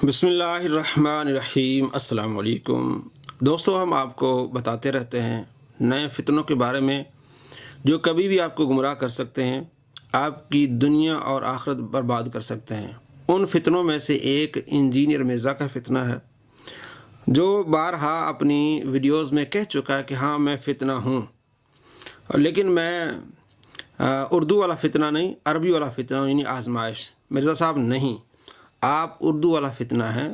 बिस्मिल्लाहिर्रहमानिर्रहीम। अस्सलाम वालेकुम दोस्तों, हम आपको बताते रहते हैं नए फितनों के बारे में जो कभी भी आपको गुमराह कर सकते हैं, आपकी दुनिया और आखिरत बर्बाद कर सकते हैं। उन फितनों में से एक इंजीनियर मिर्ज़ा का फितना है, जो बारहा अपनी वीडियोज़ में कह चुका है कि हाँ मैं फ़ितना हूँ, लेकिन मैं उर्दू वाला फ़ितना नहीं, अरबी वाला फ़ितना हूँ, यानी आजमाइश। मिर्ज़ा साहब नहीं, आप उर्दू वाला फ़ितना है।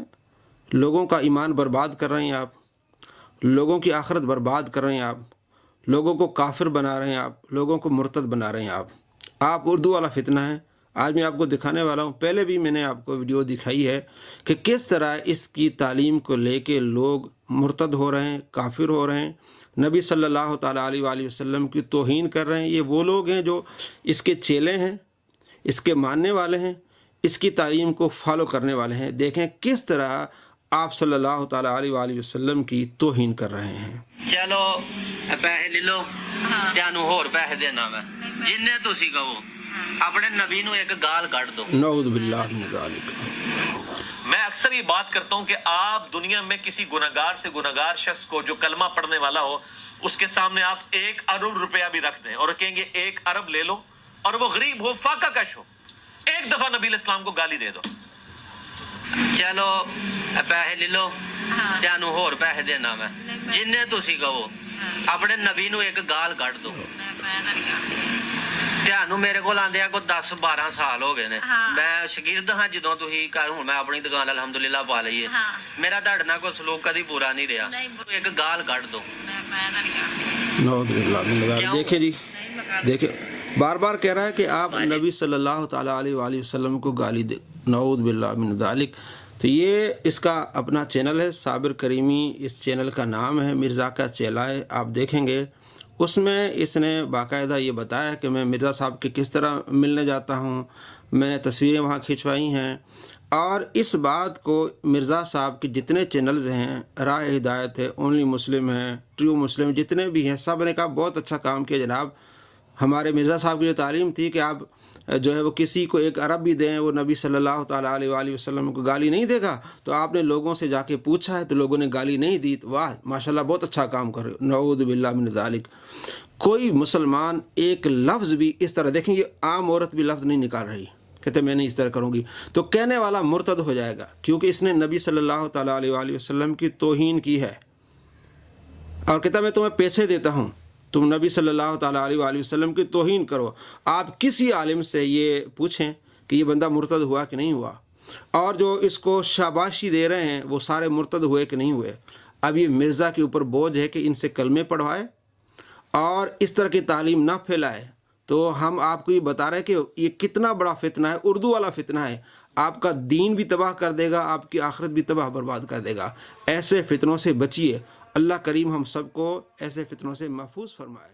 लोगों का ईमान बर्बाद कर रहे हैं आप, लोगों की आखिरत बर्बाद कर रहे हैं आप, लोगों को काफिर बना रहे हैं आप, लोगों को मुर्तद बना रहे हैं आप उर्दू वाला फ़ितना है। आज मैं आपको दिखाने वाला हूँ। पहले भी मैंने आपको वीडियो दिखाई है कि किस तरह इसकी तालीम को लेके लोग मुर्तद हो रहे हैं, काफिर हो रहे हैं, नबी सल्लल्लाहु ताला अलैहि वसल्लम की तौहीन कर रहे हैं। ये वो लोग हैं जो इसके चेले हैं, इसके मानने वाले हैं, इसकी तालीम को फॉलो करने वाले हैं। देखें किस तरह आप सल्लल्लाहु ताला अलैहि वसल्लम की तौहीन कर रहे हैं। चलो पैसे ले लो, त्यानू होर पैसे देना मैं जिन्ने तुसी कहो, अपने नबी नू एक गाल काट दो। नऊज़ बिल्लाह मिन ज़ालिक। मैं अक्सर ये बात करता हूँ कि आप दुनिया में किसी गुनहगार से गुनहगार शख्स को जो कलमा पढ़ने वाला हो, उसके सामने आप 1 अरब रुपया भी रख दें और कहेंगे 1 अरब ले लो, और वो गरीब हो, फाका कश हो, एक दफा नबी इस्लाम को गाली दे दो। चलो पैसे ले लो, त्यानू होर पैसे देना मैं जिन्ने तुसी कहो, अपने नबी नू एक गाल काट दो। त्यानू मेरे को आंदे को 10-12 साल हो गए ने। मैं शगिर्द हाँ जदों तुसी कर, हुण मैं अपनी दुकान अल्हम्दुलिल्लाह पा लई है। मेरा तुहाडे नाल कोई सलूक कदी बुरा नहीं रहा। एक गाल काट दो। नऊज़ बिल्लाह मिन ज़ालिक। देखिए जी, देखिए बार बार कह रहा है कि आप नबी सल्लल्लाहु ताला अलैहि वसल्लम को गाली दे। नऊज़ बिल्लाह मिन ज़ालिक। तो ये इसका अपना चैनल है, साबिर करीमी इस चैनल का नाम है, मिर्ज़ा का चेला है। आप देखेंगे उसमें इसने बाकायदा ये बताया कि मैं मिर्ज़ा साहब के किस तरह मिलने जाता हूँ, मैंने तस्वीरें वहाँ खिंचवाई हैं। और इस बात को मिर्ज़ा साहब के जितने चैनल्स हैं, राह हिदायत है, ओनली मुस्लिम है, ट्रू मुस्लिम, जितने भी हैं, सब ने कहा बहुत अच्छा काम किया जनाब। हमारे मिर्ज़ा साहब की जो तालीम थी कि आप जो है वो किसी को 1 अरब भी दें, वो नबी सल्लल्लाहु ताला अलैहि वसल्लम को गाली नहीं देगा। तो आपने लोगों से जाके पूछा है तो लोगों ने गाली नहीं दी। तो वाह माशाल्लाह, बहुत अच्छा काम कर रहे हो। नऊज़ बिल्लाह मिन ज़ालिक। कोई मुसलमान एक लफ्ज़ भी इस तरह, देखें ये आम औरत भी लफ्ज़ नहीं निकाल रही, कहते मैं नहीं इस तरह करूँगी, तो कहने वाला मुर्तद हो जाएगा, क्योंकि इसने नबी सल्लल्लाहु ताला अलैहि वसल्लम की तौहीन की है। और कहता मैं तुम्हें पैसे देता हूँ, तुम नबी सल्लल्लाहु ताला अलैहि वसल्लम की तौहीन करो। आप किसी आलिम से ये पूछें कि ये बंदा मुर्तद हुआ कि नहीं हुआ, और जो इसको शाबाशी दे रहे हैं वो सारे मुर्तद हुए कि नहीं हुए। अब ये मिर्ज़ा के ऊपर बोझ है कि इनसे कलमे पढ़वाए और इस तरह की तालीम ना फैलाए। तो हम आपको ये बता रहे हैं कि ये कितना बड़ा फितना है, उर्दू वाला फितना है। आपका दीन भी तबाह कर देगा, आपकी आखिरत भी तबाह बर्बाद कर देगा। ऐसे फितनों से बचिए। अल्लाह करीम हम सबको ऐसे फितनों से महफूज फरमाए।